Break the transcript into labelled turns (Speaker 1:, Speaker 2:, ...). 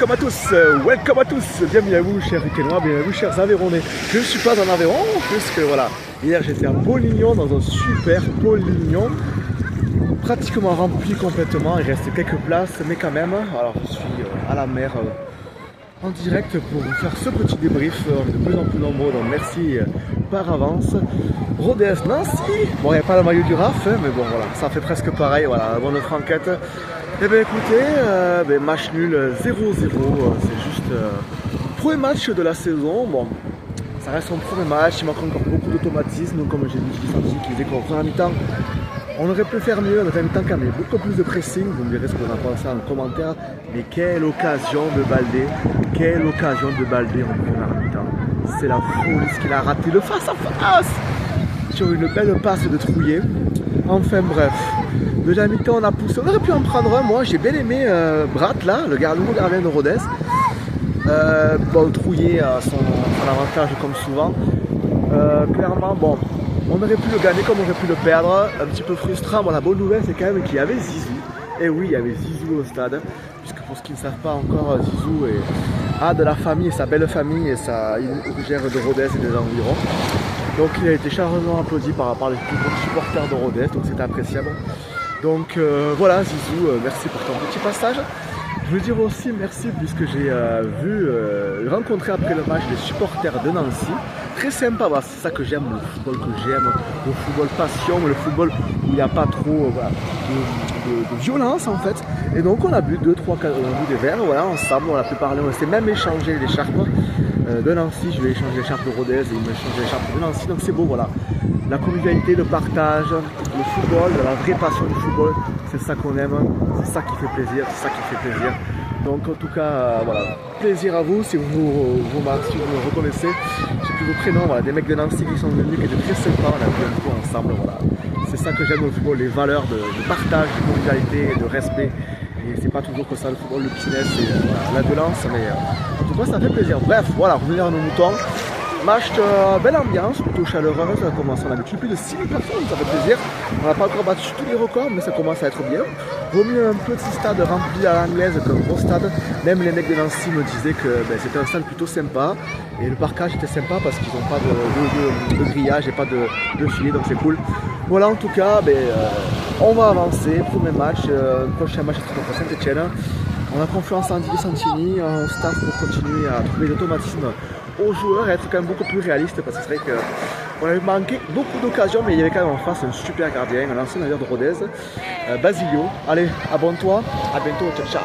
Speaker 1: welcome à tous, bienvenue à vous chers Riquenois, bienvenue à vous chers Aveyronais. Je ne suis pas en Aveyron, puisque voilà, hier j'étais à Polignon, dans un super Polignon, pratiquement rempli complètement, il reste quelques places, mais quand même, alors je suis à la mer en direct pour vous faire ce petit débrief, on est de plus en plus nombreux, donc merci par avance. Rodez, Nancy, bon il n'y a pas le maillot du RAF, mais bon voilà, ça fait presque pareil, voilà, bonne franquette. Eh bien écoutez, match nul 0-0, c'est juste le premier match de la saison. Bon, ça reste son premier match, il manque encore beaucoup d'automatisme, comme j'ai dit, je senti qu'il disait qu'en première mi-temps, on aurait pu faire mieux, en deuxième mi-temps quand même, beaucoup plus de pressing, vous me direz ce que vous en pensez en commentaire, mais quelle occasion de Baldé, en première mi-temps, c'est la folie ce qu'il a raté, le face à face, sur une belle passe de Trouillet, enfin bref. Deuxième mi-temps on a poussé, on aurait pu en prendre un, moi j'ai bien aimé Brat là, le nouveau gardien de Rodez. Bon, Trouillet a son avantage comme souvent. Clairement bon, on aurait pu le gagner comme on aurait pu le perdre, un petit peu frustrant. Bon, la bonne nouvelle c'est quand même qu'il y avait Zizou. Et oui, il y avait Zizou au stade, puisque pour ceux qui ne savent pas encore, Zizou a de la famille, et sa belle famille, et sa gère de Rodez et des environs. Donc il a été chaleureusement applaudi par les supporters de Rodez, donc c'était appréciable. Donc voilà Zizou, merci pour ton petit passage. Je veux dire aussi merci puisque j'ai rencontré après le match les supporters de Nancy. Très sympa, voilà, c'est ça que j'aime, le football que j'aime, le football passion, le football où il n'y a pas trop voilà, de violence en fait. Et donc on a bu 2, 3, 4, on a bu des verres, voilà, ensemble, on a pu parler, on s'est même échangé l'écharpe de Nancy, je vais échanger l'écharpe de Rodez et il m'a échangé l'écharpe de Nancy, donc c'est beau, voilà. La convivialité, le partage, le football, la vraie passion du football, c'est ça qu'on aime, c'est ça qui fait plaisir, c'est ça qui fait plaisir. Donc en tout cas, voilà, plaisir à vous si vous me reconnaissez. J'ai plus vos prénoms, voilà, des mecs de Nancy qui sont venus, qui étaient très sympas, on a vu un coup ensemble, voilà. C'est ça que j'aime au football, les valeurs de partage, de convivialité, de respect. Et c'est pas toujours que ça le football, le business et voilà, la violence, mais en tout cas ça fait plaisir. Bref, voilà, revenir à nos moutons. Match belle ambiance, plutôt chaleureuse, ça commence, on a habitué plus de 6000 personnes, ça fait plaisir. On n'a pas encore battu tous les records, mais ça commence à être bien. Vaut mieux un petit stade rempli à l'anglaise qu'un gros stade. Même les mecs de Nancy me disaient que c'était un stade plutôt sympa. Et le parcage était sympa parce qu'ils n'ont pas de grillage et pas de filet, donc c'est cool. Voilà, en tout cas, on va avancer. Premier match, prochain match contre Saint-Etienne. On a confiance en Didier Santini, en staff pour continuer à trouver l'automatisme aux joueurs et être quand même beaucoup plus réaliste parce que c'est vrai qu'on avait manqué beaucoup d'occasions, mais il y avait quand même en face un super gardien, un ancien d'ailleurs de Rodez, Basilio. Allez, abonne-toi, à bientôt, ciao ciao.